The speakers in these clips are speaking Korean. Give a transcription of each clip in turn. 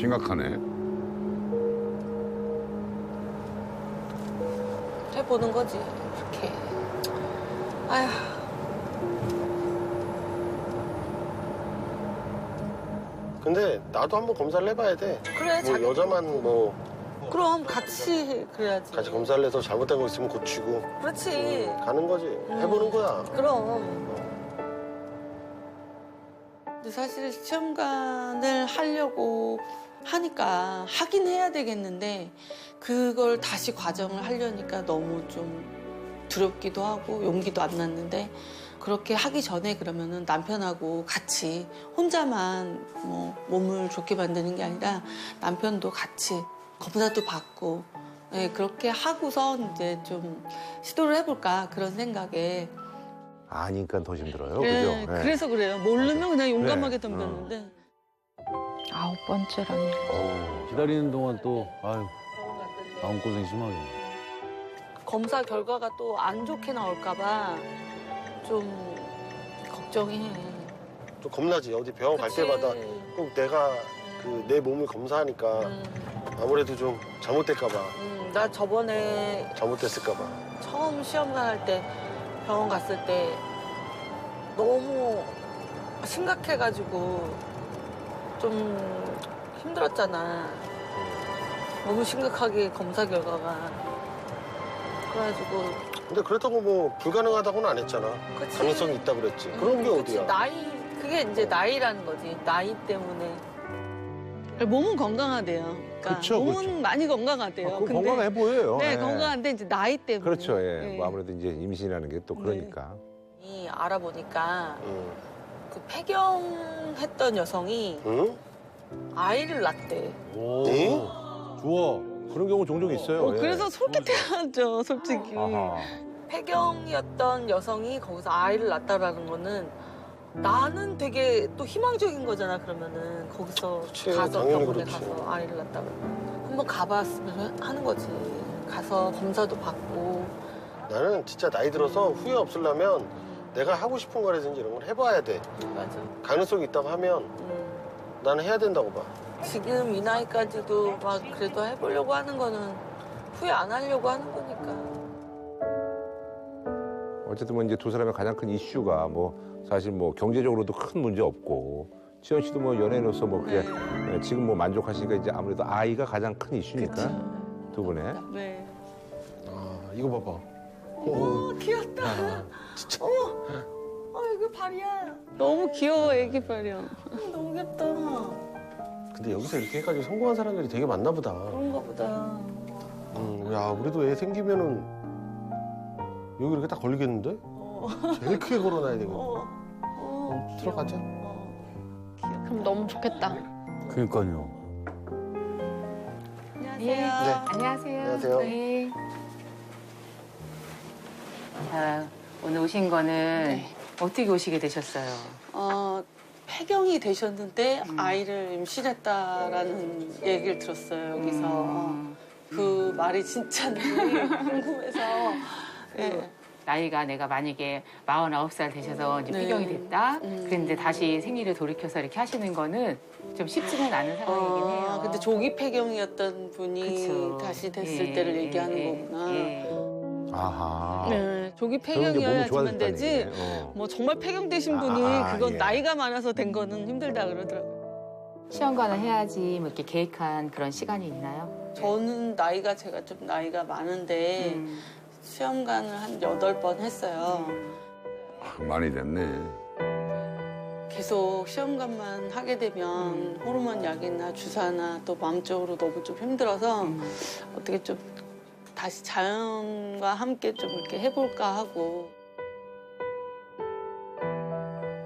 심각하네. 해보는 거지, 이렇게. 아휴. 근데 나도 한번 검사를 해봐야 돼. 그래, 뭐 여자만 뭐 그럼 같이 그래야지. 같이 검사를 해서 잘못된 거 있으면 고치고 그렇지. 가는 거지. 해보는 거야. 그럼. 근데 사실 시험관을 하려고 하니까 하긴 해야 되겠는데 그걸 다시 과정을 하려니까 너무 좀 두렵기도 하고 용기도 안 났는데 그렇게 하기 전에 그러면은 남편하고 같이 혼자만 뭐 몸을 좋게 만드는 게 아니라 남편도 같이 검사도 받고 예, 그렇게 하고서 이제 좀 시도를 해볼까 그런 생각에 아니까 더 힘들어요. 네, 그죠? 네. 그래서 그래요. 모르면 그냥 용감하게 그래. 덤볐는데 9번째라니. 기다리는 동안 또 아유 마음고생 심하게. 검사 결과가 또 안 좋게 나올까 봐 좀 걱정이 해. 좀 겁나지. 어디 병원 갈 그치. 때마다 꼭 내가 그 내 몸을 검사하니까 아무래도 좀 잘못될까 봐. 나 저번에 잘못됐을까 봐. 처음 시험관 할 때 병원 갔을 때 너무 심각해가지고 좀 힘들었잖아. 너무 심각하게 검사 결과가. 그래가지고 근데 그렇다고 뭐 불가능하다고는 안 했잖아. 그치. 가능성이 있다 그랬지. 그런 게 그치. 어디야. 그게 이제 나이라는 거지. 나이 때문에. 몸은 건강하대요. 그러니까 그쵸, 몸은 그쵸. 많이 건강하대요. 그거 건강해 보여요. 네, 예. 건강한데 이제 나이 때문에. 그렇죠. 예. 네. 뭐 아무래도 이제 임신이라는 게 또 그러니까. 이 알아보니까 응? 그 폐경했던 여성이 응? 아이를 낳대. 오. 응? 좋아. 그런 경우 종종 있어요. 예. 그래서 솔깃해하죠, 솔직히. 아하. 폐경이었던 여성이 거기서 아이를 낳았다라는 거는 나는 되게 또 희망적인 거잖아, 그러면은. 거기서 그치, 가서 당연히 병원에 그렇지. 가서 아이를 낳았다 그러면. 한번 가봤으면 하는 거지. 가서 검사도 받고. 나는 진짜 나이 들어서 후회 없으려면 내가 하고 싶은 거라든지 이런 걸 해봐야 돼. 맞아. 가능성이 있다고 하면 나는 해야 된다고 봐. 지금 이 나이까지도 막 그래도 해보려고 하는 거는 후회 안 하려고 하는 거니까. 어쨌든 뭐 이제 두 사람의 가장 큰 이슈가 뭐 사실 뭐 경제적으로도 큰 문제 없고 지현 씨도 뭐 연예인으로서 뭐 그게 예, 지금 뭐 만족하시니까 이제 아무래도 아이가 가장 큰 이슈니까 두 분의. 네. 아, 이거 봐봐. 오, 귀엽다. 진짜. 이거 발이야. 너무 귀여워, 애기 발이야. 너무 귀엽다. 근데 여기서 이렇게 해가지고 성공한 사람들이 되게 많나 보다. 그런가 보다. 야, 우리도 애 생기면은 여기 이렇게 딱 걸리겠는데? 제일 크게 걸어놔야 되겠네. 들어가자. 그럼 너무 좋겠다. 그러니까요. 안녕하세요. 안녕하세요. 안녕하세요. 네. 자, 오늘 오신 거는 어떻게 오시게 되셨어요? 폐경이 되셨는데 아이를 임신했다라는 얘기를 들었어요, 여기서. 그 말이 진짜인지 궁금해서. 예. 나이가 내가 만약에 49살 되셔서 이제 네. 폐경이 됐다. 그런데 다시 생리를 돌이켜서 이렇게 하시는 거는 좀 쉽지는 않은 상황이긴 해요. 근데 조기 폐경이었던 분이 그쵸. 다시 됐을 예, 때를 예, 얘기하는 예, 거구나. 예. 아하. 네, 조기 그러면 이제 몸이 폐경이어야지만 좋아졌다는 되지. 얘기네. 뭐 정말 폐경되신 분이 그건 예. 나이가 많아서 된 거는 힘들다 그러더라고요. 시험관을 해야지 뭐 이렇게 계획한 그런 시간이 있나요? 저는 제가 좀 나이가 많은데 시험관을 한 8번 했어요. 많이 됐네. 계속 시험관만 하게 되면 호르몬 약이나 주사나 또 마음적으로 너무 좀 힘들어서 어떻게 좀 다시 자연과 함께 좀 이렇게 해볼까 하고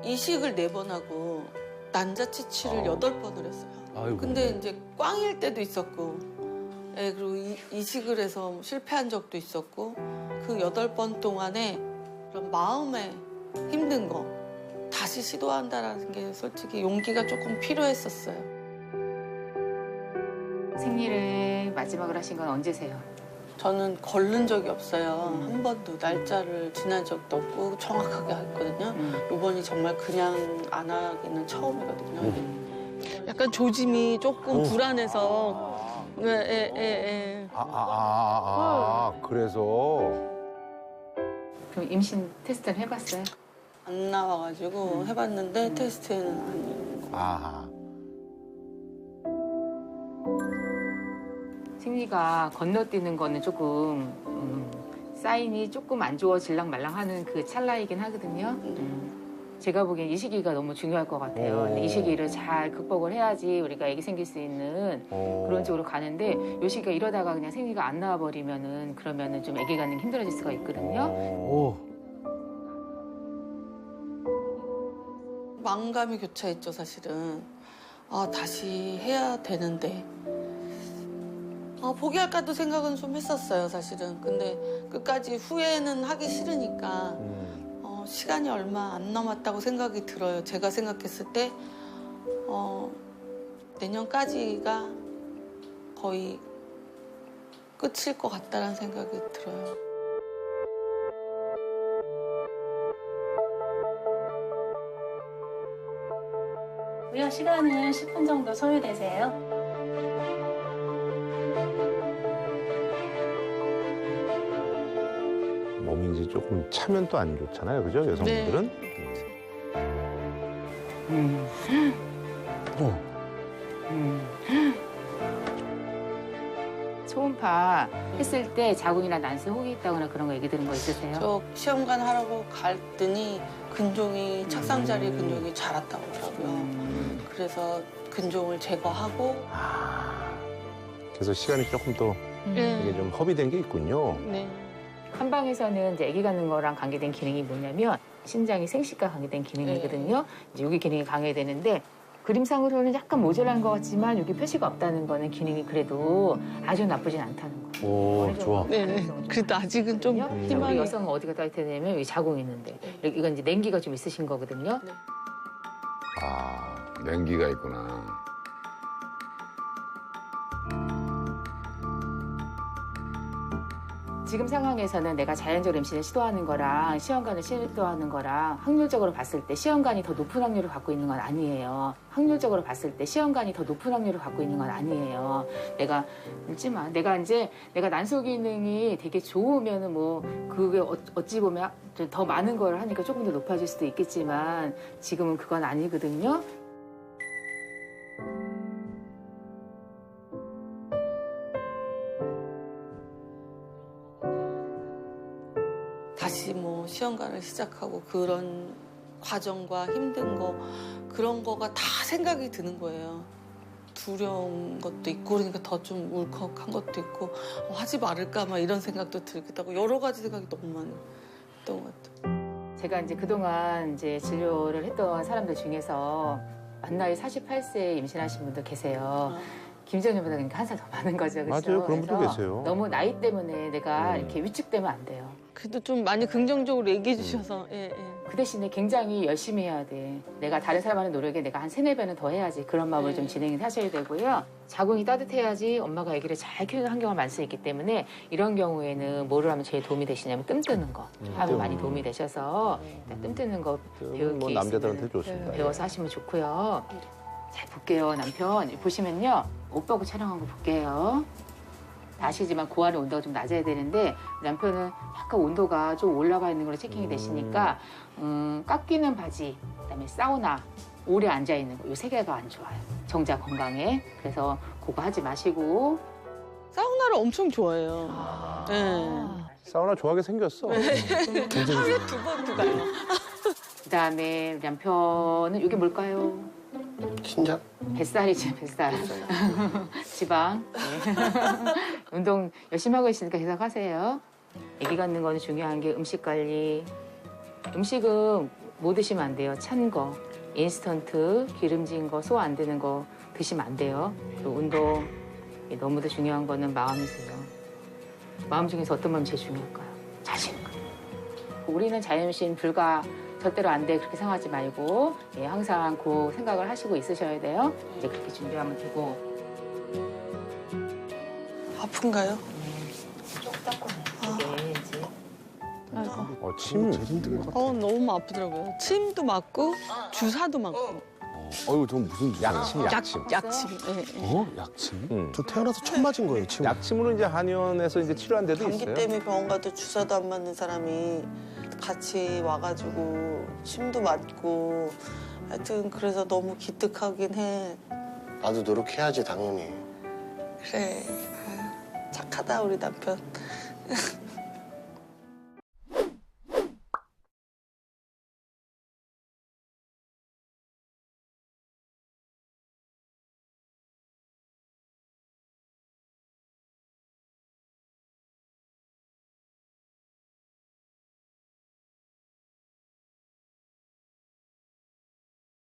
이식을 4번 하고 난자치치를 8번을 했어요. 아이고. 근데 이제 꽝일 때도 있었고 예, 그리고 이식을 해서 실패한 적도 있었고 그 8번 동안에 그런 마음에 힘든 거 다시 시도한다라는 게 솔직히 용기가 조금 필요했었어요. 생리를 마지막으로 하신 건 언제세요? 저는 걸른 적이 없어요. 한 번도 날짜를 지난 적도 없고 정확하게 했거든요. 이번이 정말 그냥 안 하기는 처음이거든요. 약간 조짐이 조금 불안해서. 그래서 그럼 임신 테스트는 해봤어요? 안 나와가지고 해봤는데 테스트에는 아니에요. 아하. 생리가 건너뛰는 거는 조금 사인이 조금 안 좋아질랑 말랑하는 그 찰나이긴 하거든요. 제가 보기엔 이 시기가 너무 중요할 것 같아요. 근데 이 시기를 잘 극복을 해야지 우리가 애기 생길 수 있는 그런 쪽으로 가는데 이 시기가 이러다가 그냥 생리가 안 나와 버리면은 그러면은 좀 애기 갖는 게 힘들어질 수가 있거든요. 오. 마음감이 교차했죠, 사실은. 아, 다시 해야 되는데. 포기할까도 생각은 좀 했었어요, 사실은. 근데 끝까지 후회는 하기 싫으니까 시간이 얼마 안 남았다고 생각이 들어요. 제가 생각했을 때 내년까지가 거의 끝일 것 같다는 생각이 들어요. 우여 시간은 10분 정도 소요되세요. 몸이 이제 조금 차면 또 안 좋잖아요, 그죠? 여성분들은. 초음파 했을 때 자궁이나 난수에 혹이 있다거나 그런 거 얘기 들은 거 있으세요? 저 시험관 하라고 갔더니 근종이 착상 자리 근종이 자랐다고 하더라고요. 그래서 근종을 제거하고 그래서 시간이 조금 또 이게 좀 허비된 게 있군요. 네. 한방에서는 이제 아기 갖는 거랑 관계된 기능이 뭐냐면 신장이 생식과 관계된 기능이거든요. 이제 여기 기능이 강해되는데 그림상으로는 약간 모자란 것 같지만 여기 표시가 없다는 거는 기능이 그래도 아주 나쁘진 않다는 거예요. 오, 좋아. 네. 그래도 아직은 좀 우리 희망이. 여성은 어디가 따뜻하냐면 여기 자궁이 있는데 이건 이제 냉기가 좀 있으신 거거든요. 아, 냉기가 있구나. 지금 상황에서는 내가 자연적으로 임신을 시도하는 거랑 시험관을 시도하는 거랑 확률적으로 봤을 때 시험관이 더 높은 확률을 갖고 있는 건 아니에요. 확률적으로 봤을 때 시험관이 더 높은 확률을 갖고 있는 건 아니에요. 내가 울지마. 내가 난소 기능이 되게 좋으면은 뭐 그게 어찌 보면 더 많은 걸 하니까 조금 더 높아질 수도 있겠지만 지금은 그건 아니거든요. 다시 뭐 시험관을 시작하고 그런 과정과 힘든 거 그런 거가 다 생각이 드는 거예요. 두려운 것도 있고 그러니까 더 좀 울컥한 것도 있고 하지 말을까 막 이런 생각도 들기도 하고 여러 가지 생각이 너무 많이 했던 것 같아요. 제가 이제 그동안 이제 진료를 했던 사람들 중에서 만 나이 48세에 임신하신 분들 계세요. 김정현보다 그러니까 한 살 더 많은 거죠. 그렇죠? 맞아요. 그런 분도 그래서 계세요. 너무 나이 때문에 내가 이렇게 위축되면 안 돼요. 그래도 좀 많이 긍정적으로 얘기해 주셔서 그 대신에 굉장히 열심히 해야 돼. 내가 다른 사람 하는 노력에 내가 한 3-4배는 더 해야지. 그런 마음을 좀 진행을 하셔야 되고요. 자궁이 따뜻해야지 엄마가 아기를 잘 키우는 환경을 만들 수 있기 때문에 이런 경우에는 뭐를 하면 제일 도움이 되시냐면 뜸 뜨는 거 하면 많이 도움이 되셔서 일단 뜸 뜨는 거 배울 뭐 게 남자들한테 있으면 좋습니다. 배워서 하시면 좋고요. 잘 볼게요, 남편. 보시면요. 옷 벗고 촬영한 거 볼게요. 아시지만 고안의 온도가 좀 낮아야 되는데 남편은 약간 온도가 좀 올라가 있는 걸로 체킹이 되시니까 깎이는 바지, 그다음에 사우나, 오래 앉아 있는 거, 이 3개가 안 좋아요. 정자 건강에. 그래서 그거 하지 마시고. 사우나를 엄청 좋아해요. 사우나 좋아하게 생겼어. 하루에 2번도 가요. 그다음에 남편은 이게 뭘까요? 신장? 뱃살이지, 뱃살. 지방. 네. 운동 열심히 하고 있으니까 계속 하세요. 아기 갖는 거는 중요한 게 음식 관리. 음식은 뭐 드시면 안 돼요. 찬 거, 인스턴트, 기름진 거, 소화 안 되는 거 드시면 안 돼요. 또 운동. 너무도 중요한 거는 마음이세요. 마음 중에서 어떤 마음이 제일 중요할까요? 자신. 우리는 자연신 불가 절대로 안 돼. 그렇게 생각하지 말고 항상 그 생각을 하시고 있으셔야 돼요. 이제 그렇게 준비하면 되고. 아픈가요? 쪽 닦고 이게 이제 침. 제일 힘든 것 같아. 너무 아프더라고요. 침도 맞고 주사도 맞고. 어이구, 전 무슨 주사야? 약침. 약침. 네. 어? 약침? 저 태어나서 처음 맞은 거예요, 침. 약침으로 이제 한의원에서 이제 치료한 데도 감기 있어요. 때문에 병원 가도 주사도 안 맞는 사람이 같이 와가지고 침도 맞고 하여튼 그래서 너무 기특하긴 해. 나도 노력해야지, 당연히. 그래. 아유, 착하다 우리 남편.